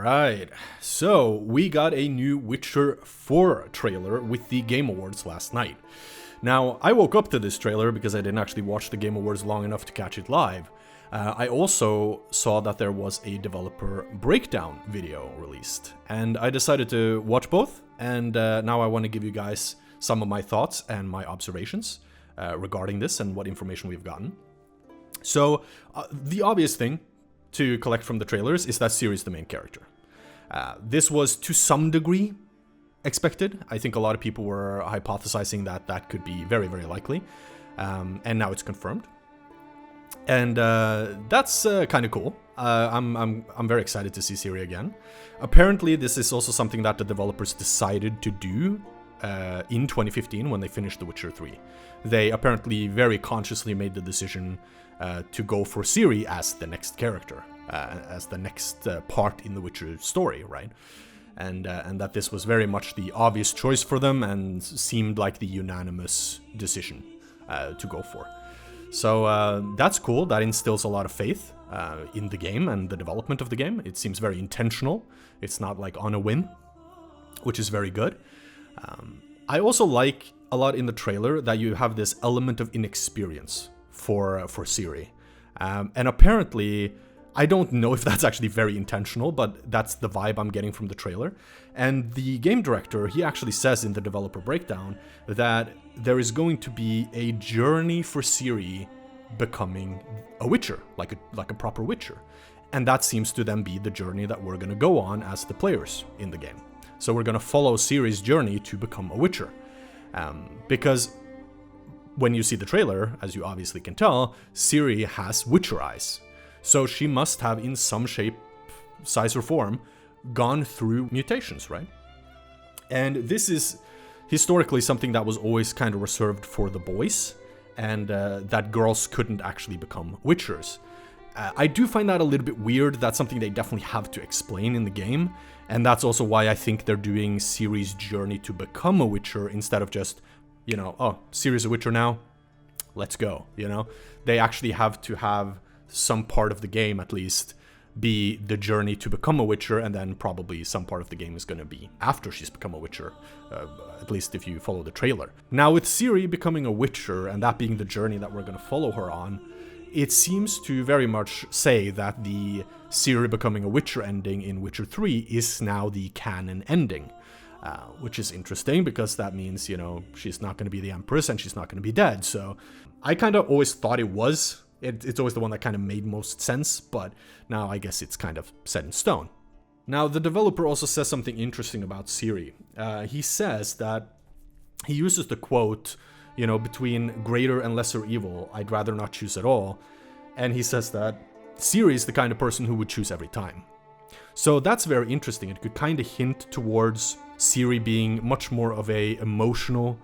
Alright, so we got a new Witcher 4 trailer with the Game Awards last night. Now, I woke up to this trailer because I didn't actually watch the Game Awards long enough to catch it live. I also saw that there was a developer breakdown video released, and I decided to watch both, and now I want to give you guys some of my thoughts and my observations regarding this and what information we've gotten. So, the obvious thing to collect from the trailers is that Ciri is the main character. This was to some degree expected. I think a lot of people were hypothesizing that that could be very, very likely, and now it's confirmed. And that's kind of cool. I'm very excited to see Ciri again. Apparently, this is also something that the developers decided to do in 2015 when they finished The Witcher 3. They apparently very consciously made the decision to go for Ciri as the next character, as the next part in the Witcher story, right? And that this was very much the obvious choice for them and seemed like the unanimous decision to go for. So that's cool. That instills a lot of faith in the game and the development of the game. It seems very intentional. It's not like on a whim, which is very good. I also like a lot in the trailer that you have this element of inexperience for Ciri. And apparently, I don't know if that's actually very intentional, but that's the vibe I'm getting from the trailer. And the game director, he actually says in the developer breakdown that there is going to be a journey for Ciri becoming a Witcher, like a proper Witcher. And that seems to then be the journey that we're going to go on as the players in the game. So we're going to follow Ciri's journey to become a Witcher. Because when you see the trailer, as you obviously can tell, Ciri has Witcher eyes. So she must have, in some shape, size, or form, gone through mutations, right? And this is historically something that was always kind of reserved for the boys, and that girls couldn't actually become Witchers. I do find that a little bit weird. That's something they definitely have to explain in the game, and that's also why I think they're doing Ciri's journey to become a Witcher instead of just, you know, oh, Ciri's a Witcher now, let's go, you know? They actually have to have some part of the game, at least, be the journey to become a Witcher, and then probably some part of the game is going to be after she's become a Witcher, at least if you follow the trailer. Now, with Ciri becoming a Witcher, and that being the journey that we're going to follow her on, it seems to very much say that the Ciri becoming a Witcher ending in Witcher 3 is now the canon ending. Which is interesting, because that means, you know, she's not going to be the Empress and she's not going to be dead. So I kind of always thought it was. It's always the one that kind of made most sense, but now I guess it's kind of set in stone. Now, the developer also says something interesting about Ciri. He says that he uses the quote, you know, between greater and lesser evil, I'd rather not choose at all. And he says that Ciri is the kind of person who would choose every time. So that's very interesting. It could kind of hint towards Ciri being much more of a emotional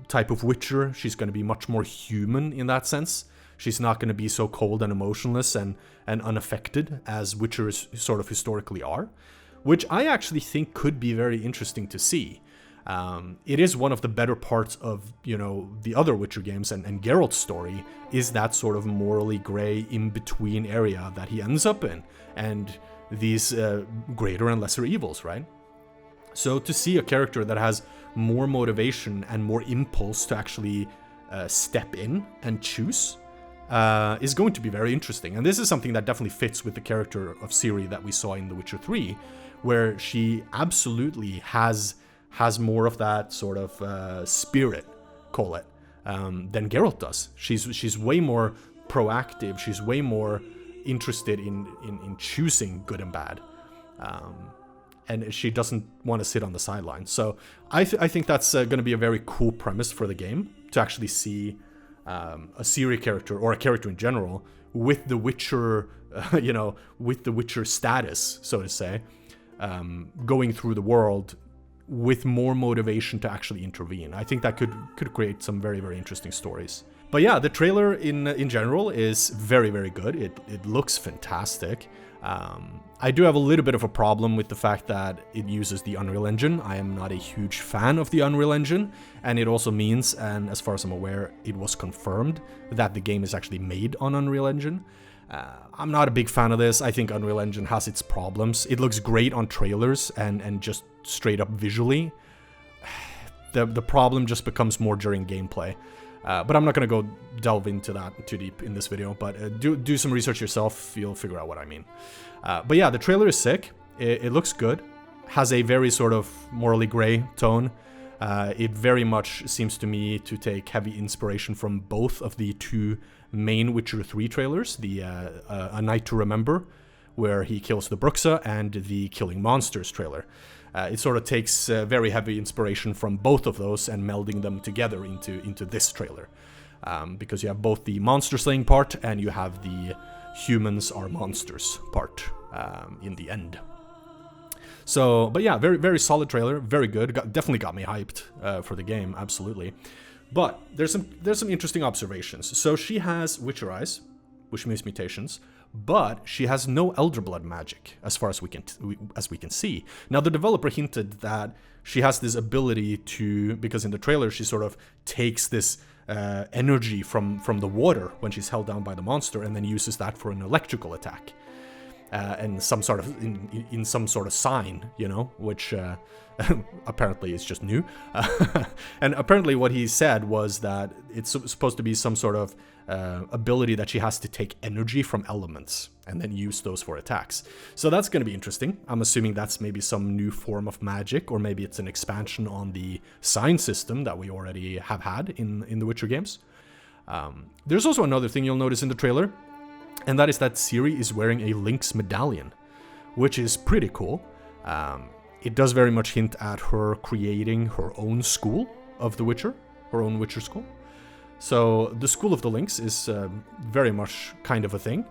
type of Witcher. She's going to be much more human in that sense. She's not going to be so cold and emotionless and unaffected as Witchers sort of historically are, which I actually think could be very interesting to see. It is one of the better parts of, you know, the other Witcher games, and Geralt's story is that sort of morally gray in-between area that he ends up in, and these greater and lesser evils, right? So to see a character that has more motivation and more impulse to actually step in and choose is going to be very interesting. And this is something that definitely fits with the character of Ciri that we saw in The Witcher 3, where she absolutely has more of that sort of spirit, call it, than Geralt does. She's way more proactive. She's way more interested in choosing good and bad. And she doesn't want to sit on the sidelines. So I think that's going to be a very cool premise for the game, to actually see a Ciri character, or a character in general, with the Witcher, with the Witcher status, so to say, going through the world with more motivation to actually intervene. I think that could create some very, very interesting stories. But yeah, the trailer in general is very, very good. It looks fantastic. I do have a little bit of a problem with the fact that it uses the Unreal Engine. I am not a huge fan of the Unreal Engine, and it also means, and as far as I'm aware, it was confirmed that the game is actually made on Unreal Engine. I'm not a big fan of this. I think Unreal Engine has its problems. It looks great on trailers and just straight up visually. The problem just becomes more during gameplay. But I'm not going to go delve into that too deep in this video, but do some research yourself, you'll figure out what I mean. But yeah, the trailer is sick, it looks good, has a very sort of morally grey tone. It very much seems to me to take heavy inspiration from both of the two main Witcher 3 trailers, the A Night to Remember, where he kills the Bruxa, and the Killing Monsters trailer. It sort of takes very heavy inspiration from both of those and melding them together into this trailer. Because you have both the monster slaying part and you have the humans are monsters part in the end. So, but yeah, very, very solid trailer, very good. Definitely got me hyped for the game, absolutely. But there's some interesting observations. So she has Witcher eyes, which means mutations, but she has no Elderblood magic, as far as we can see. Now, the developer hinted that she has this ability to, because in the trailer she sort of takes this energy from the water when she's held down by the monster, and then uses that for an electrical attack. And some sort of in some sort of sign, you know, which apparently is just new. And apparently what he said was that it's supposed to be some sort of ability that she has to take energy from elements and then use those for attacks. So that's going to be interesting. I'm assuming that's maybe some new form of magic, or maybe it's an expansion on the sign system that we already have had in the Witcher games. There's also another thing you'll notice in the trailer, and that is that Ciri is wearing a Lynx medallion, which is pretty cool. It does very much hint at her creating her own school of The Witcher, her own Witcher school. So the School of the Lynx is very much kind of a thing.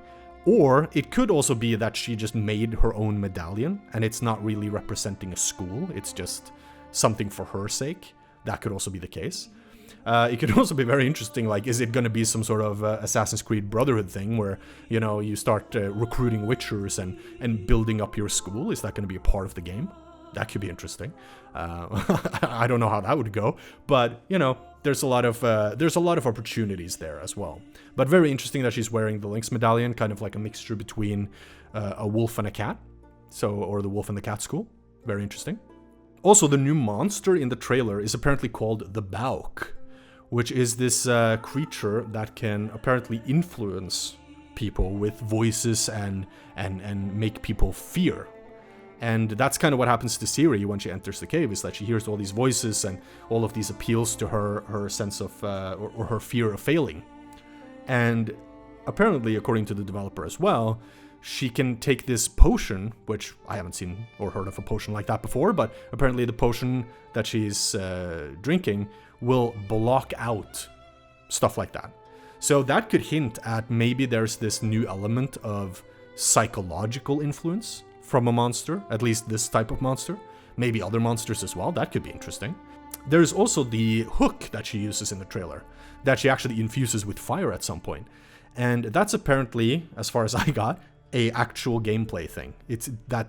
Or it could also be that she just made her own medallion, and it's not really representing a school, it's just something for her sake. That could also be the case. It could also be very interesting, like, is it going to be some sort of Assassin's Creed Brotherhood thing where, you know, you start recruiting Witchers and building up your school? Is that going to be a part of the game? That could be interesting. I don't know how that would go, but, you know, there's a lot of opportunities there as well. But very interesting that she's wearing the Lynx medallion, kind of like a mixture between a wolf and a cat, or the wolf and the cat school. Very interesting. Also, the new monster in the trailer is apparently called the Bauk, which is this creature that can apparently influence people with voices and make people fear. And that's kind of what happens to Ciri when she enters the cave, is that she hears all these voices and all of these appeals to her sense of, or her fear of failing. And apparently, according to the developer as well, she can take this potion, which I haven't seen or heard of a potion like that before, but apparently the potion that she's drinking will block out stuff like that. So that could hint at maybe there's this new element of psychological influence from a monster, at least this type of monster. Maybe other monsters as well, that could be interesting. There's also the hook that she uses in the trailer, that she actually infuses with fire at some point. And that's apparently, as far as I got, a actual gameplay thing. It's that,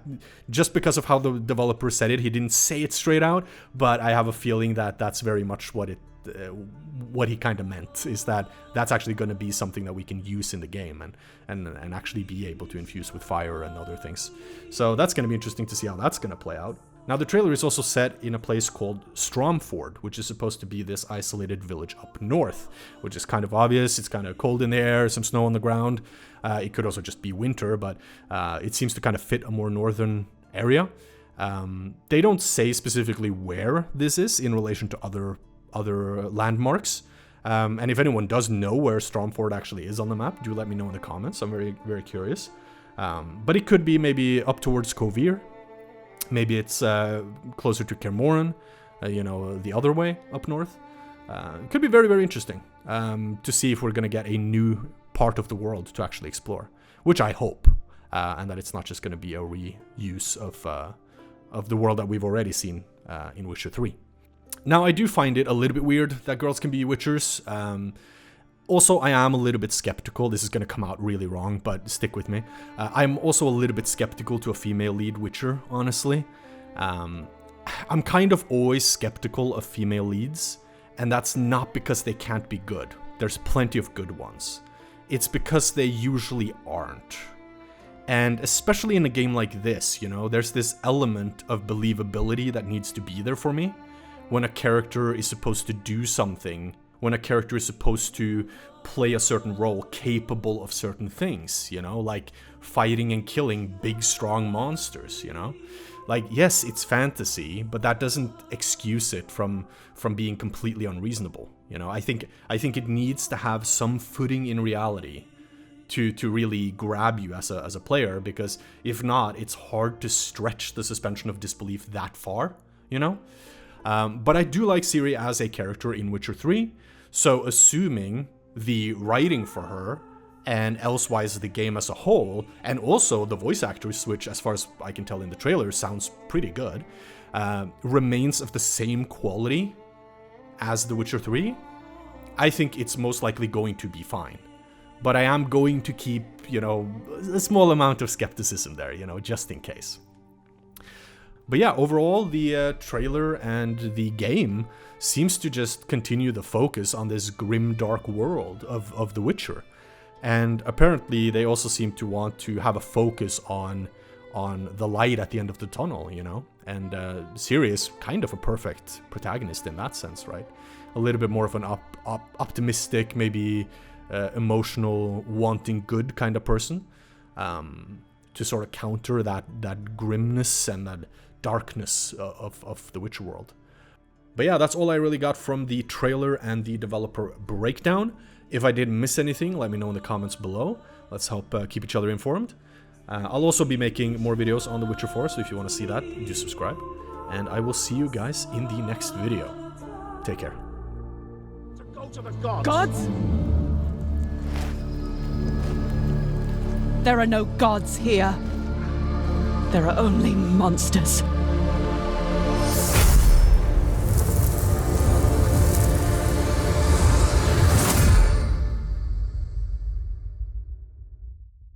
just because of how the developer said it, he didn't say it straight out, but I have a feeling that that's very much what he kind of meant, is that that's actually going to be something that we can use in the game and actually be able to infuse with fire and other things. So that's going to be interesting to see how that's going to play out. Now, the trailer is also set in a place called Stromford, which is supposed to be this isolated village up north, which is kind of obvious. It's kind of cold in the air, some snow on the ground. It could also just be winter, but it seems to kind of fit a more northern area. They don't say specifically where this is in relation to other landmarks. And if anyone does know where Stromford actually is on the map, do let me know in the comments. I'm very, very curious. But it could be maybe up towards Kovir. Maybe it's closer to Kermoren, the other way up north. It could be very, very interesting to see if we're going to get a new part of the world to actually explore, which I hope, and that it's not just going to be a reuse of the world that we've already seen in Witcher 3. Now, I do find it a little bit weird that girls can be Witchers. Also, I am a little bit skeptical. This is going to come out really wrong, but stick with me. I'm also a little bit skeptical to a female lead Witcher, honestly. I'm kind of always skeptical of female leads, and that's not because they can't be good. There's plenty of good ones. it's because they usually aren't. And especially in a game like this, you know, there's this element of believability that needs to be there for me. When a character is supposed to do something, when a character is supposed to play a certain role capable of certain things, you know, like fighting and killing big, strong monsters, you know? Like, yes, it's fantasy, but that doesn't excuse it from being completely unreasonable, you know? I think it needs to have some footing in reality to really grab you as a player, because if not, it's hard to stretch the suspension of disbelief that far, you know? But I do like Ciri as a character in Witcher 3, so assuming the writing for her, and elsewise the game as a whole, and also the voice actors, which as far as I can tell in the trailer sounds pretty good, remains of the same quality as The Witcher 3, I think it's most likely going to be fine. But I am going to keep, you know, a small amount of skepticism there, you know, just in case. But yeah, overall, the trailer and the game seems to just continue the focus on this grim, dark world of The Witcher. And apparently they also seem to want to have a focus on the light at the end of the tunnel, you know? And Ciri is kind of a perfect protagonist in that sense, right? A little bit more of an optimistic, maybe emotional, wanting good kind of person, to sort of counter that grimness and that darkness of the Witcher world. But yeah, that's all I really got from the trailer and the developer breakdown. If I did miss anything, let me know in the comments below. Let's help keep each other informed. I'll also be making more videos on The Witcher 4, so if you want to see that, do subscribe. And I will see you guys in the next video. Take care. Gods? There are no gods here. There are only monsters.